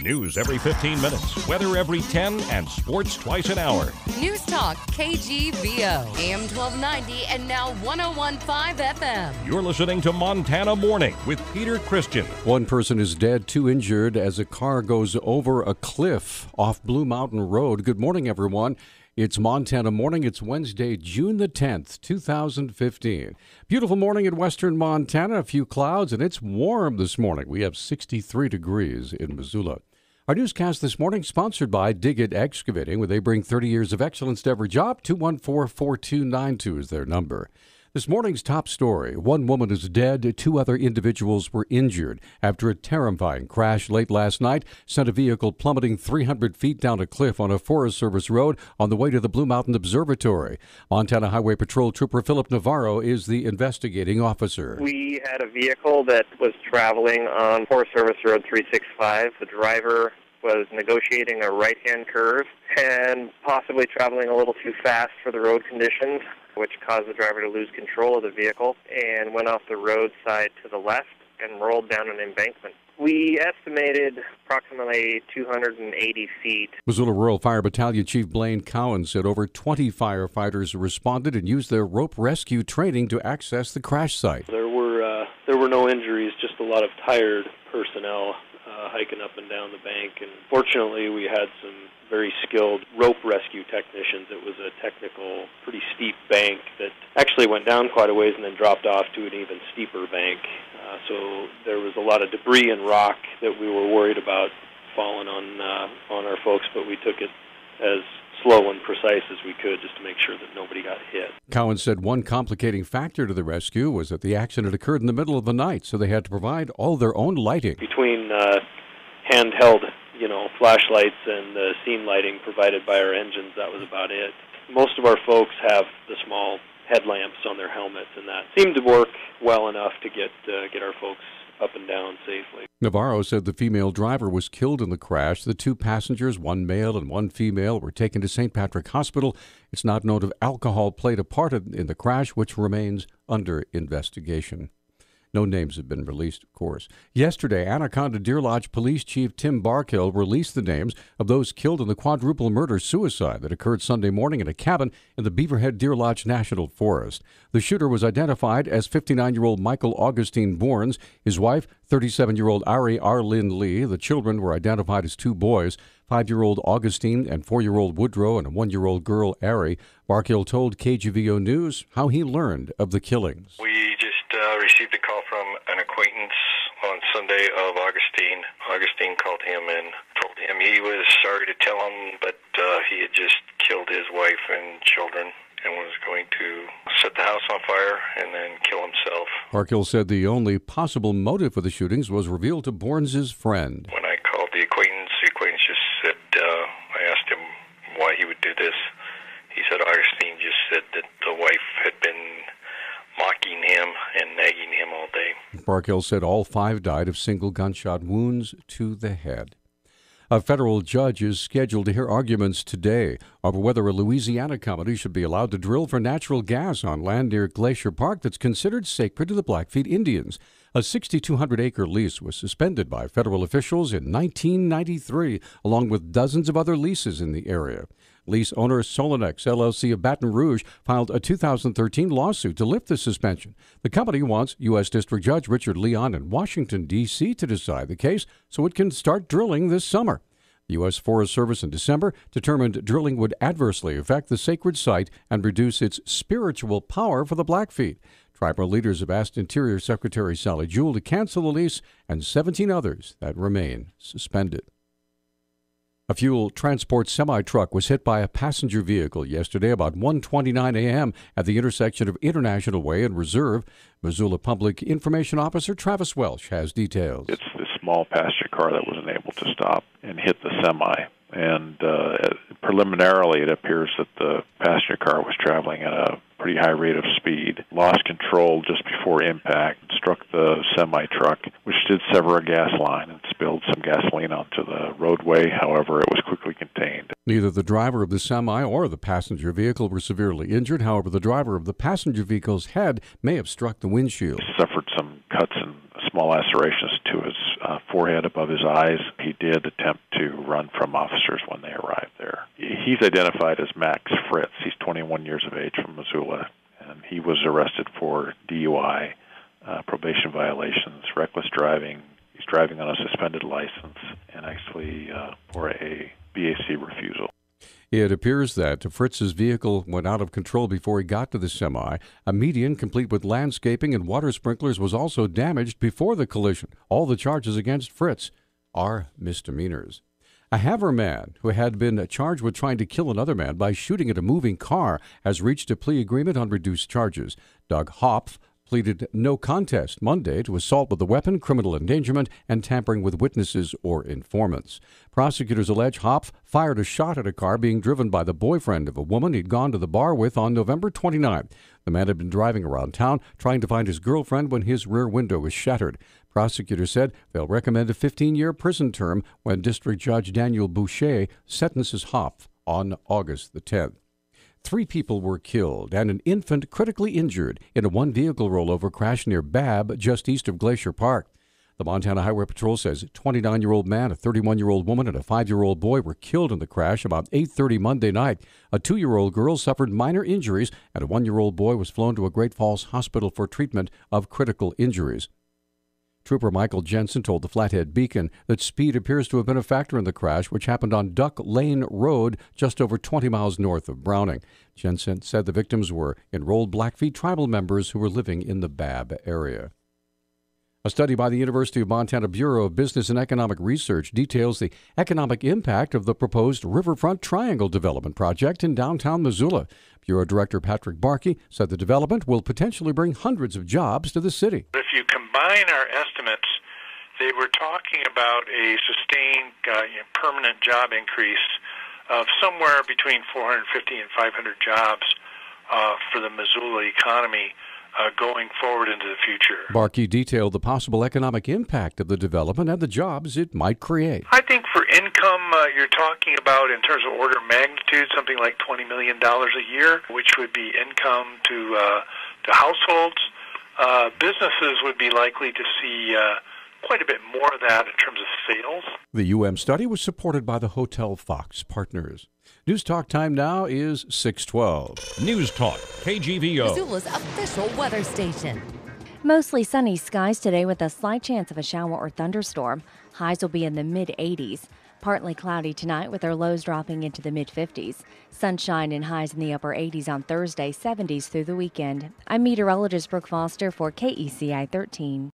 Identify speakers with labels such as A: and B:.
A: News every 15 minutes, weather every 10, and sports twice an hour.
B: Newstalk, KGVO, AM 1290 and now 101.5 FM.
A: You're listening to Montana Morning with Peter Christian.
C: One person is dead, two injured as a car goes over a cliff off Blue Mountain Road. Good morning, everyone. It's Montana Morning. It's Wednesday, June the 10th, 2015. Beautiful morning in western Montana. A few clouds, and it's warm this morning. We have 63 degrees in Missoula. Our newscast this morning sponsored by Dig It Excavating, where they bring 30 years of excellence to every job. 214-4292 is their number. This morning's top story: one woman is dead, two other individuals were injured after a terrifying crash late last night sent a vehicle plummeting 300 feet down a cliff on a Forest Service road on the way to the Blue Mountain Observatory. Montana Highway Patrol Trooper Philip Navarro is the investigating officer.
D: We had a vehicle that was traveling on Forest Service Road 365. The driver was negotiating a right-hand curve and possibly traveling a little too fast for the road conditions, which caused the driver to lose control of the vehicle and went off the roadside to the left and rolled down an embankment. We estimated approximately 280 feet.
C: Missoula Rural Fire Battalion Chief Blaine Cowan said over 20 firefighters responded and used their rope rescue training to access the crash site.
E: There were no injuries, just a lot of tired personnel hiking up and down the bank, and fortunately we had some very skilled rope rescue technicians. It was a technical, pretty steep bank that actually went down quite a ways and then dropped off to an even steeper bank. So there was a lot of debris and rock that we were worried about falling on our folks, but we took it as slow and precise as we could just to make sure that nobody got hit.
C: Cowan said one complicating factor to the rescue was that the accident occurred in the middle of the night, so they had to provide all their own lighting.
E: Between handheld, flashlights and the scene lighting provided by our engines, that was about it. Most of our folks have the small headlamps on their helmets, and that seemed to work well enough to get our folks up and down safely.
C: Navarro said the female driver was killed in the crash. The two passengers, one male and one female, were taken to St. Patrick Hospital. It's not known if alcohol played a part in the crash, which remains under investigation. No names have been released, of course. Yesterday, Anaconda Deer Lodge Police Chief Tim Barkill released the names of those killed in the quadruple murder-suicide that occurred Sunday morning in a cabin in the Beaverhead Deer Lodge National Forest. The shooter was identified as 59-year-old Michael Augustine Borns, his wife, 37-year-old Ari Arlyn Lee. The children were identified as two boys, 5-year-old Augustine and 4-year-old Woodrow, and a 1-year-old girl, Ari. Barkill told KGVO News how he learned of the killings.
F: We just received a call from an acquaintance on Sunday of Augustine. Augustine called him and told him he was sorry to tell him, but he had just killed his wife and children and was going to set the house on fire and then kill himself.
C: Barkill said the only possible motive for the shootings was revealed to Borns' friend.
F: When I called the acquaintance just said, I asked him why he would do this. He said Augustine just said that the wife had been mocking him and nagging him all day.
C: Barkill said all 5 died of single gunshot wounds to the head. A federal judge is scheduled to hear arguments today over whether a Louisiana company should be allowed to drill for natural gas on land near Glacier Park that's considered sacred to the Blackfeet Indians. A 6,200-acre lease was suspended by federal officials in 1993, along with dozens of other leases in the area. Lease owner Solonex LLC of Baton Rouge filed a 2013 lawsuit to lift the suspension. The company wants U.S. District Judge Richard Leon in Washington, D.C. to decide the case so it can start drilling this summer. The U.S. Forest Service in December determined drilling would adversely affect the sacred site and reduce its spiritual power for the Blackfeet. Tribal leaders have asked Interior Secretary Sally Jewell to cancel the lease and 17 others that remain suspended. A fuel transport semi-truck was hit by a passenger vehicle yesterday about 1:29 a.m. at the intersection of International Way and Reserve. Missoula Public Information Officer Travis Welsh has details.
G: It's the small passenger car that wasn't able to stop and hit the semi. And preliminarily, it appears that the passenger car was traveling at a pretty high rate of speed, lost control just before impact, struck the semi-truck, which did sever a gas line and spilled some gasoline onto the roadway. However, it was quickly contained.
C: Neither the driver of the semi or the passenger vehicle were severely injured. However, the driver of the passenger vehicle's head may have struck the windshield.
G: He suffered some cuts and small lacerations to his forehead above his eyes. He did attempt to run from officers when they arrived there. He's identified as Max Fritz. He's 21 years of age from Missoula, and he was arrested for DUI, probation violations, reckless driving. He's driving on a suspended license, and actually for a BAC refusal.
C: It appears that Fritz's vehicle went out of control before he got to the semi. A median complete with landscaping and water sprinklers was also damaged before the collision. All the charges against Fritz are misdemeanors. A Havre man who had been charged with trying to kill another man by shooting at a moving car has reached a plea agreement on reduced charges. Doug Hopf pleaded no contest Monday to assault with a weapon, criminal endangerment, and tampering with witnesses or informants. Prosecutors allege Hopf fired a shot at a car being driven by the boyfriend of a woman he'd gone to the bar with on November 29. The man had been driving around town trying to find his girlfriend when his rear window was shattered. Prosecutors said they'll recommend a 15-year prison term when District Judge Daniel Boucher sentences Hopf on August the 10th. 3 people were killed and an infant critically injured in a one-vehicle rollover crash near Babb, just east of Glacier Park. The Montana Highway Patrol says a 29-year-old man, a 31-year-old woman, and a 5-year-old boy were killed in the crash about 8:30 Monday night. A 2-year-old girl suffered minor injuries, and a 1-year-old boy was flown to a Great Falls hospital for treatment of critical injuries. Trooper Michael Jensen told the Flathead Beacon that speed appears to have been a factor in the crash, which happened on Duck Lane Road, just over 20 miles north of Browning. Jensen said the victims were enrolled Blackfeet tribal members who were living in the Babb area. A study by the University of Montana Bureau of Business and Economic Research details the economic impact of the proposed Riverfront Triangle development project in downtown Missoula. Bureau Director Patrick Barkey said the development will potentially bring hundreds of jobs to the city.
H: If you combine our estimates, they were talking about a sustained permanent job increase of somewhere between 450 and 500 jobs for the Missoula economy going forward into the future.
C: Barkey detailed the possible economic impact of the development and the jobs it might create.
H: I think for income, you're talking about, in terms of order of magnitude, something like $20 million a year, which would be income to households. Businesses would be likely to see quite a bit more of that in terms of sales.
C: The UM study was supported by the Hotel Fox partners. Newstalk time now is 6:12.
A: Newstalk, KGVO.
B: Missoula's official weather station.
I: Mostly sunny skies today with a slight chance of a shower or thunderstorm. Highs will be in the mid-80s. Partly cloudy tonight with our lows dropping into the mid-50s. Sunshine and highs in the upper 80s on Thursday, 70s through the weekend. I'm meteorologist Brooke Foster for KECI 13.